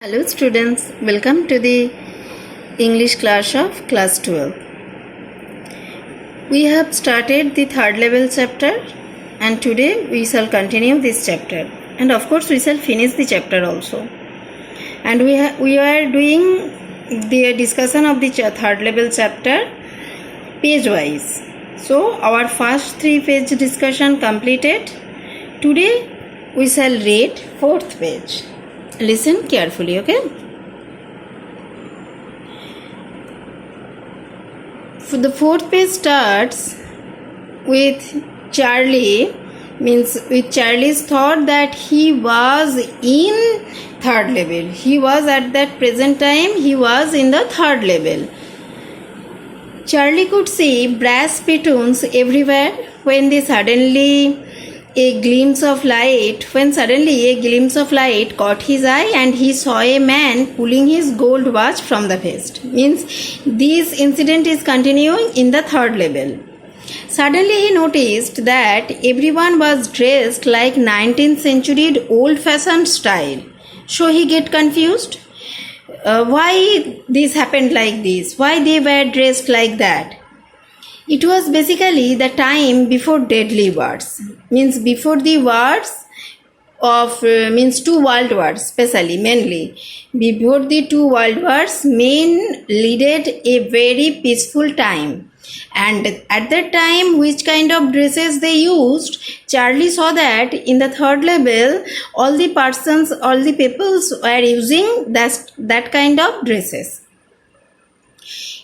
Hello students, welcome to the English class of class 12. We have started the third level chapter and today we shall continue this chapter and of course we shall finish the chapter also. And we are doing the discussion of the third level chapter page wise. So our first 3 page discussion completed. Today we shall read 4th page. Listen carefully, okay? For the 4th page starts with Charlie, means with Charlie's thought that he was in 3rd level. He was at that present time, he was in the 3rd level. Charlie could see brass spittoons everywhere when suddenly a glimpse of light caught his eye and he saw a man pulling his gold watch from the vest. Means this incident is continuing in the 3rd level. Suddenly he noticed that everyone was dressed like 19th century old-fashioned style. So he get confused. Why this happened like this? Why they were dressed like that? It was basically the time before deadly wars, means before the wars of, means 2 world wars, especially mainly. Before the 2 world wars, men led a very peaceful time. And at that time, which kind of dresses they used, Charlie saw that in the 3rd level, all the peoples were using that kind of dresses.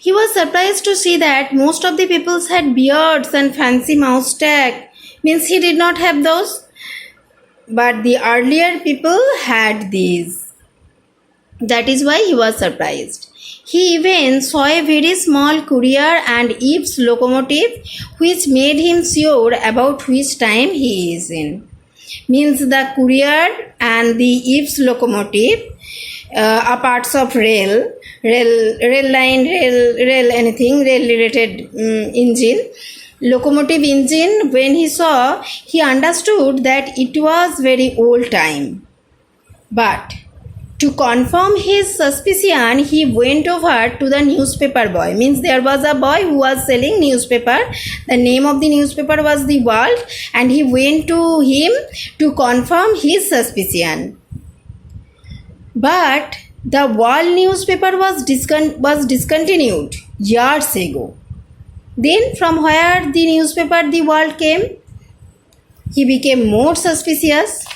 He was surprised to see that most of the peoples had beards and fancy moustache. Means he did not have those. But the earlier people had these. That is why he was surprised. He even saw a very small courier and Eve's locomotive, which made him sure about which time he is in. Means the courier and the Eve's locomotive are parts of rail related engine, locomotive engine. When he saw, he understood that it was very old time. But to confirm his suspicion, he went over to the newspaper boy. Means there was a boy who was selling newspaper. The name of the newspaper was The World, and he went to him to confirm his suspicion. But the World newspaper was discontinued years ago. Then from where the newspaper The World came? He became more suspicious.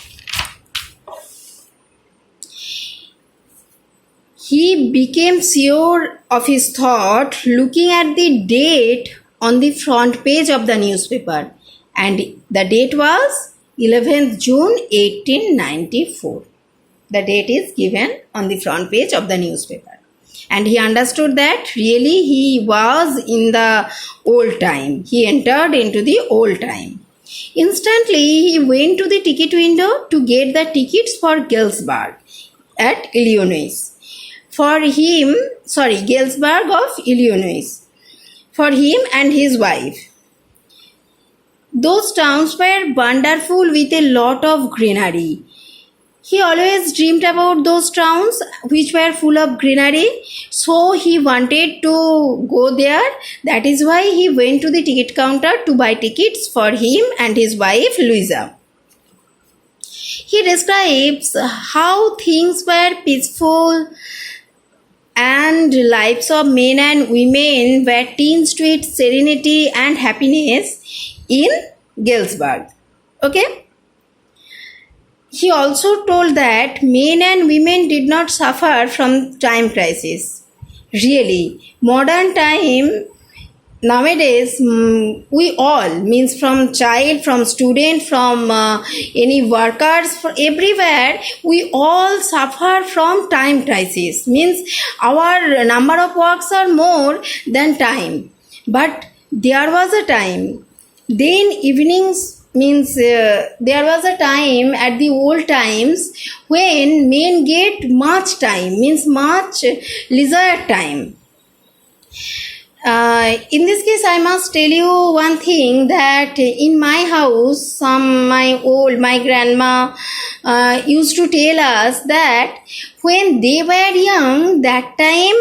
He became sure of his thought looking at the date on the front page of the newspaper. And the date was 11th June 1894. The date is given on the front page of the newspaper. And he understood that really he was in the old time. He entered into the old time. Instantly, he went to the ticket window to get the tickets for Galesburg at Illinois. Galesburg of Illinois. For him and his wife. Those towns were wonderful with a lot of greenery. He always dreamed about those towns which were full of greenery. So he wanted to go there. That is why he went to the ticket counter to buy tickets for him and his wife Louisa. He describes how things were peaceful and lives of men and women were tinged with serenity and happiness in Galesburg. Okay? He also told that men and women did not suffer from time crisis. Really, modern time, nowadays, we all, means from child, from student, from any workers, for everywhere, we all suffer from time crisis. Means our number of works are more than time. But there was a time, then evenings, means there was a time at the old times when men get much time, means much leisure time. In this case, I must tell you one thing, that in my house, my grandma used to tell us that when they were young, that time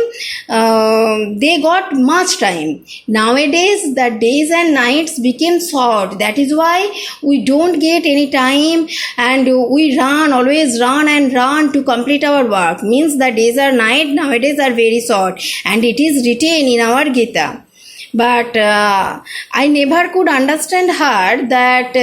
they got much time. Nowadays, the days and nights became short. That is why we don't get any time, and we always run and run to complete our work. Means the days are night nowadays are very short, and it is written in our Gita. But I never could understand her that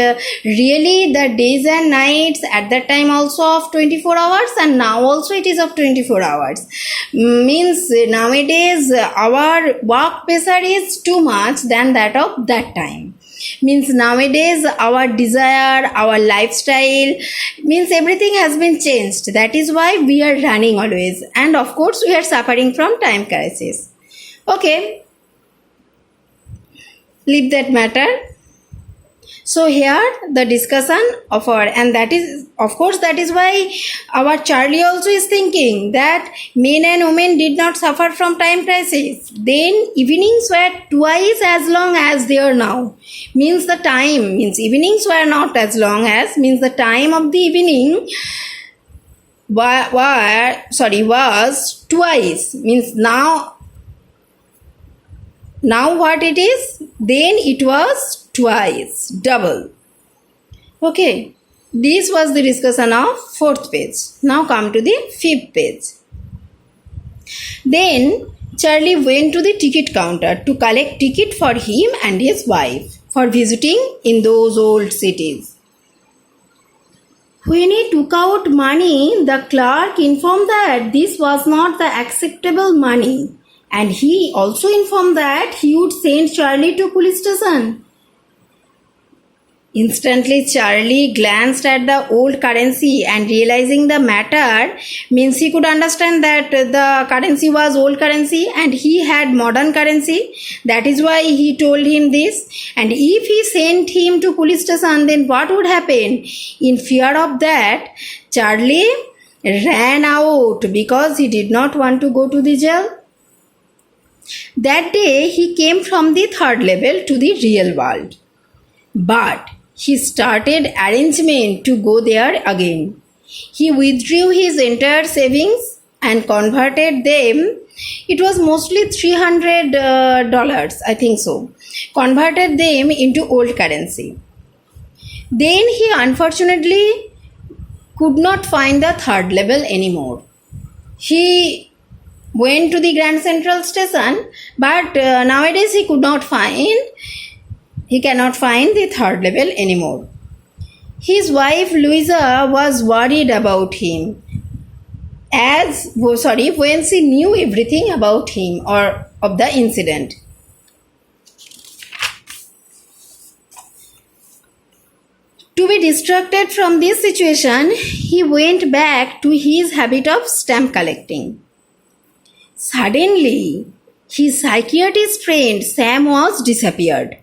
really the days and nights at that time also of 24 hours, and now also it is of 24 hours. Means nowadays our work pressure is too much than that of that time. Means nowadays our desire, our lifestyle, means everything has been changed. That is why we are running always, and of course we are suffering from time crisis. Okay, leave that matter. So here the discussion of our, and that is of course that is why our Charlie also is thinking that men and women did not suffer from time crisis. Then evenings were twice as long as they are now. Means the time, means evenings were not as long as, means the time of the evening was twice. Means now what it is, then it was twice, double. Okay, this was the discussion of 4th page. Now come to the 5th page. Then Charlie went to the ticket counter to collect ticket for him and his wife for visiting in those old cities. When he took out money, the clerk informed that this was not the acceptable money. And he also informed that he would send Charlie to police station. Instantly, Charlie glanced at the old currency and realizing the matter, means he could understand that the currency was old currency and he had modern currency. That is why he told him this. And if he sent him to police station, then what would happen? In fear of that, Charlie ran out because he did not want to go to the jail. That day he came from the 3rd level to the real world. But he started arrangement to go there again. He withdrew his entire savings and converted them. It was mostly $300, I think so. Converted them into old currency. Then he unfortunately could not find the 3rd level anymore. He went to the Grand Central Station, but nowadays he cannot find the 3rd level anymore. His wife Louisa was worried about him when she knew everything about him or of the incident. To be distracted from this situation, he went back to his habit of stamp collecting. Suddenly, his psychiatrist friend Sam was disappeared.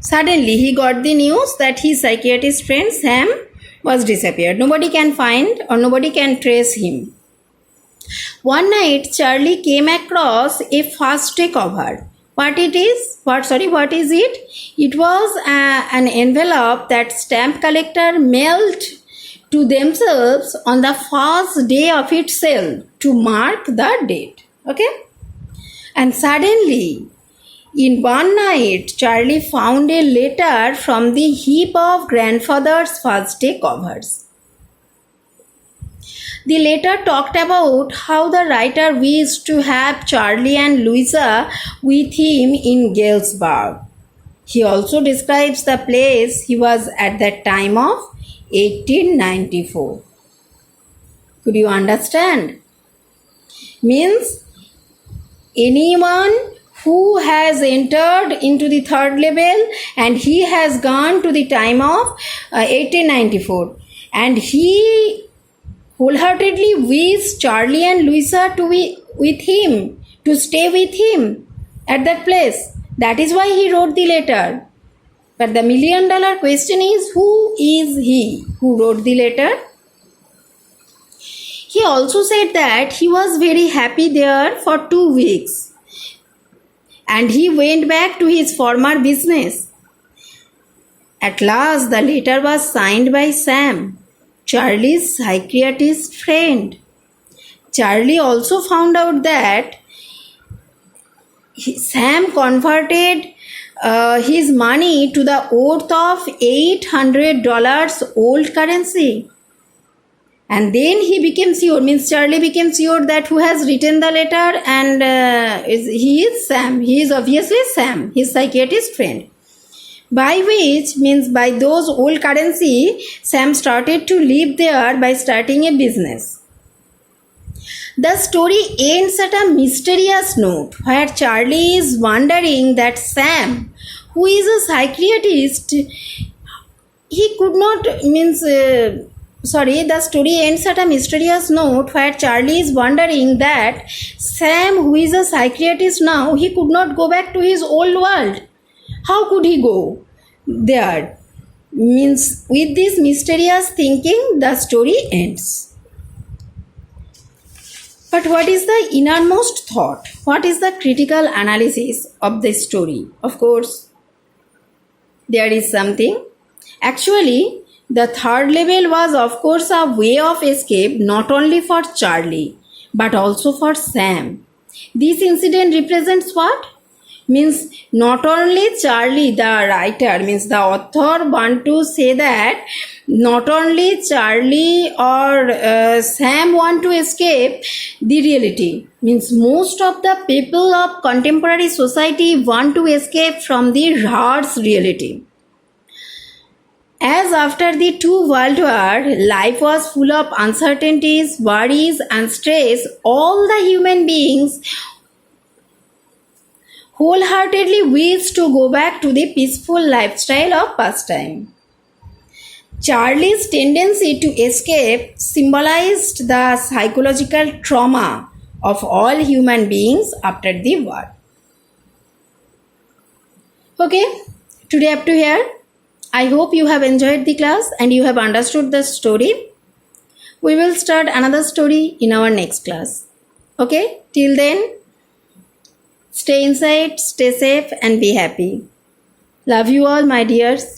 Suddenly, he got the news that his psychiatrist friend Sam was disappeared. Nobody can find or nobody can trace him. One night, Charlie came across a FAST cover. What is it? It was an envelope that stamp collector mailed to themselves on the first day of its sale to mark the date. Okay? And suddenly, in one night, Charlie found a letter from the heap of grandfather's first day covers. The letter talked about how the writer wished to have Charlie and Louisa with him in Galesburg. He also describes the place he was at that time of 1894. Could you understand? Means anyone who has entered into the 3rd level and he has gone to the time of 1894 and he wholeheartedly wished Charlie and Louisa to be with him, to stay with him at that place. That is why he wrote the letter. But the $1 million question is, who is he who wrote the letter? He also said that he was very happy there for 2 weeks and he went back to his former business. At last, the letter was signed by Sam, Charlie's psychiatrist friend. Charlie also found out that Sam converted his money to the worth of $800 old currency. And then he became sure, means Charlie became sure that who has written the letter, and he is Sam. He is obviously Sam, his psychiatrist friend. By which means by those old currency, Sam started to live there by starting a business. The story ends at a mysterious note where Charlie is wondering that Sam, who is a psychiatrist, he could not the story ends at a mysterious note where Charlie is wondering that Sam, who is a psychiatrist now, he could not go back to his old world. How could he go there? Means with this mysterious thinking, the story ends. But what is the innermost thought? What is the critical analysis of the story? Of course, there is something. Actually, the third level was, of course, a way of escape not only for Charlie but also for Sam. This incident represents what? Means not only Charlie, the writer, means the author want to say that not only Charlie or Sam want to escape the reality, means most of the people of contemporary society want to escape from the harsh reality. As after the two world wars, life was full of uncertainties, worries and stress, all the human beings wholeheartedly wished to go back to the peaceful lifestyle of pastime. Charlie's tendency to escape symbolized the psychological trauma of all human beings after the war. Okay, today up to here. I hope you have enjoyed the class and you have understood the story. We will start another story in our next class. Okay, till then, stay inside, stay safe and be happy. Love you all, my dears.